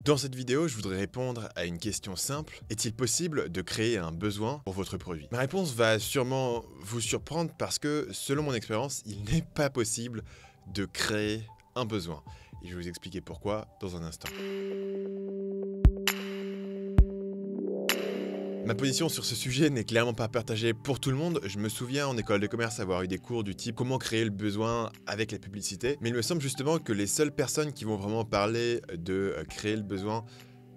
Dans cette vidéo, je voudrais répondre à une question simple. Est-il possible de créer un besoin pour votre produit? Ma réponse va sûrement vous surprendre parce que, selon mon expérience, il n'est pas possible de créer un besoin. Et je vais vous expliquer pourquoi dans un instant. Ma position sur ce sujet n'est clairement pas partagée pour tout le monde. Je me souviens en école de commerce avoir eu des cours du type comment créer le besoin avec la publicité. Mais il me semble justement que les seules personnes qui vont vraiment parler de créer le besoin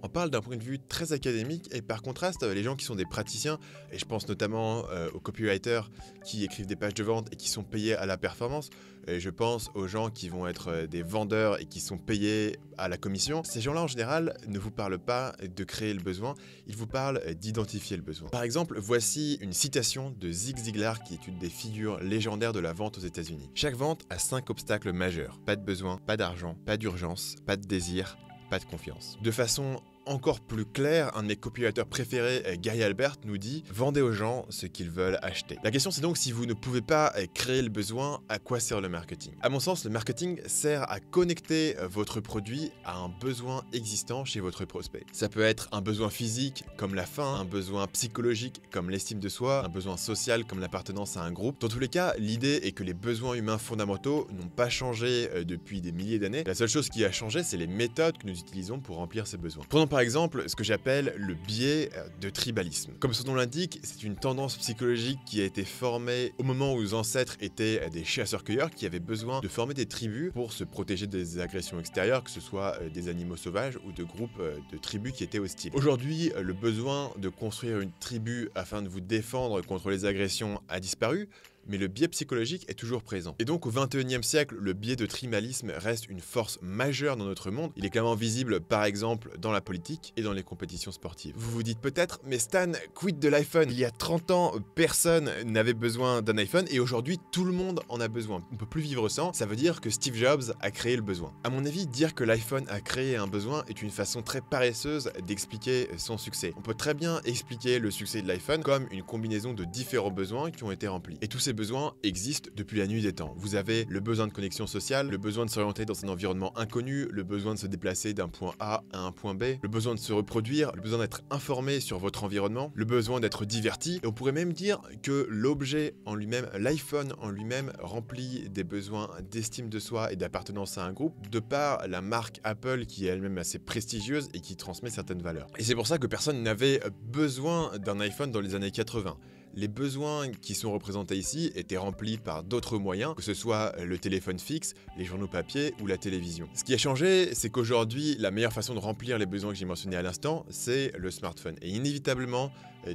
en parlent d'un point de vue très académique et par contraste, les gens qui sont des praticiens, et je pense notamment aux copywriters qui écrivent des pages de vente et qui sont payés à la performance, et je pense aux gens qui vont être des vendeurs et qui sont payés à la commission. Ces gens-là en général ne vous parlent pas de créer le besoin, ils vous parlent d'identifier le besoin. Par exemple, voici une citation de Zig Ziglar qui est une des figures légendaires de la vente aux États-Unis. Chaque vente a 5 obstacles majeurs: pas de besoin, pas d'argent, pas d'urgence, pas de désir, pas de confiance. De façon encore plus claire, un de mes copywriters préférés, Gary Albert, nous dit « Vendez aux gens ce qu'ils veulent acheter ». La question c'est donc, si vous ne pouvez pas créer le besoin, à quoi sert le marketing? À mon sens, le marketing sert à connecter votre produit à un besoin existant chez votre prospect. Ça peut être un besoin physique comme la faim, un besoin psychologique comme l'estime de soi, un besoin social comme l'appartenance à un groupe. Dans tous les cas, l'idée est que les besoins humains fondamentaux n'ont pas changé depuis des milliers d'années. La seule chose qui a changé, c'est les méthodes que nous utilisons pour remplir ces besoins. Prenons par exemple ce que j'appelle le biais de tribalisme. Comme son nom l'indique, c'est une tendance psychologique qui a été formée au moment où nos ancêtres étaient des chasseurs-cueilleurs qui avaient besoin de former des tribus pour se protéger des agressions extérieures, que ce soit des animaux sauvages ou de groupes de tribus qui étaient hostiles. Aujourd'hui, le besoin de construire une tribu afin de vous défendre contre les agressions a disparu, mais le biais psychologique est toujours présent. Et donc au XXIe siècle, le biais de tribalisme reste une force majeure dans notre monde. Il est clairement visible par exemple dans la politique et dans les compétitions sportives. Vous vous dites peut-être, mais Stan, quid de l'iPhone? Il y a 30 ans, personne n'avait besoin d'un iPhone et aujourd'hui, tout le monde en a besoin. On peut plus vivre sans, ça veut dire que Steve Jobs a créé le besoin. À mon avis, dire que l'iPhone a créé un besoin est une façon très paresseuse d'expliquer son succès. On peut très bien expliquer le succès de l'iPhone comme une combinaison de différents besoins qui ont été remplis. Et tous ces besoins existent depuis la nuit des temps. Vous avez le besoin de connexion sociale, le besoin de s'orienter dans un environnement inconnu, le besoin de se déplacer d'un point A à un point B, le besoin de se reproduire, le besoin d'être informé sur votre environnement, le besoin d'être diverti. Et on pourrait même dire que l'objet en lui-même, l'iPhone en lui-même, remplit des besoins d'estime de soi et d'appartenance à un groupe de par la marque Apple qui est elle-même assez prestigieuse et qui transmet certaines valeurs. Et c'est pour ça que personne n'avait besoin d'un iPhone dans les années 80. Les besoins qui sont représentés ici étaient remplis par d'autres moyens, que ce soit le téléphone fixe, les journaux papier ou la télévision. Ce qui a changé, c'est qu'aujourd'hui, la meilleure façon de remplir les besoins que j'ai mentionnés à l'instant, c'est le smartphone. Et inévitablement,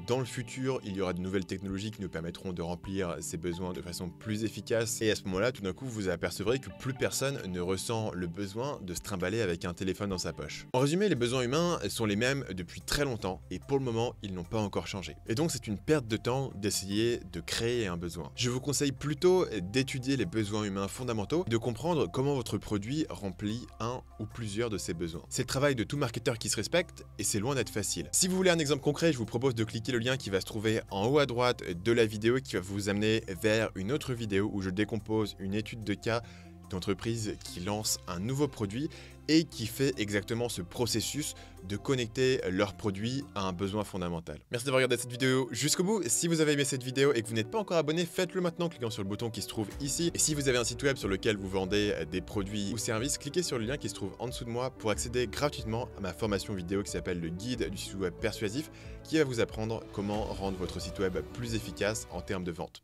dans le futur, il y aura de nouvelles technologies qui nous permettront de remplir ces besoins de façon plus efficace. Et à ce moment-là, tout d'un coup, vous apercevrez que plus personne ne ressent le besoin de se trimballer avec un téléphone dans sa poche. En résumé, les besoins humains sont les mêmes depuis très longtemps et pour le moment, ils n'ont pas encore changé. Et donc, c'est une perte de temps d'essayer de créer un besoin. Je vous conseille plutôt d'étudier les besoins humains fondamentaux, de comprendre comment votre produit remplit un ou plusieurs de ces besoins. C'est le travail de tout marketeur qui se respecte et c'est loin d'être facile. Si vous voulez un exemple concret, je vous propose de cliquer le lien qui va se trouver en haut à droite de la vidéo qui va vous amener vers une autre vidéo où je décompose une étude de cas d'entreprise qui lance un nouveau produit et qui fait exactement ce processus de connecter leur produit à un besoin fondamental. Merci d'avoir regardé cette vidéo jusqu'au bout. Si vous avez aimé cette vidéo et que vous n'êtes pas encore abonné, faites-le maintenant en cliquant sur le bouton qui se trouve ici. Et si vous avez un site web sur lequel vous vendez des produits ou services, cliquez sur le lien qui se trouve en dessous de moi pour accéder gratuitement à ma formation vidéo qui s'appelle le guide du site web persuasif qui va vous apprendre comment rendre votre site web plus efficace en termes de vente.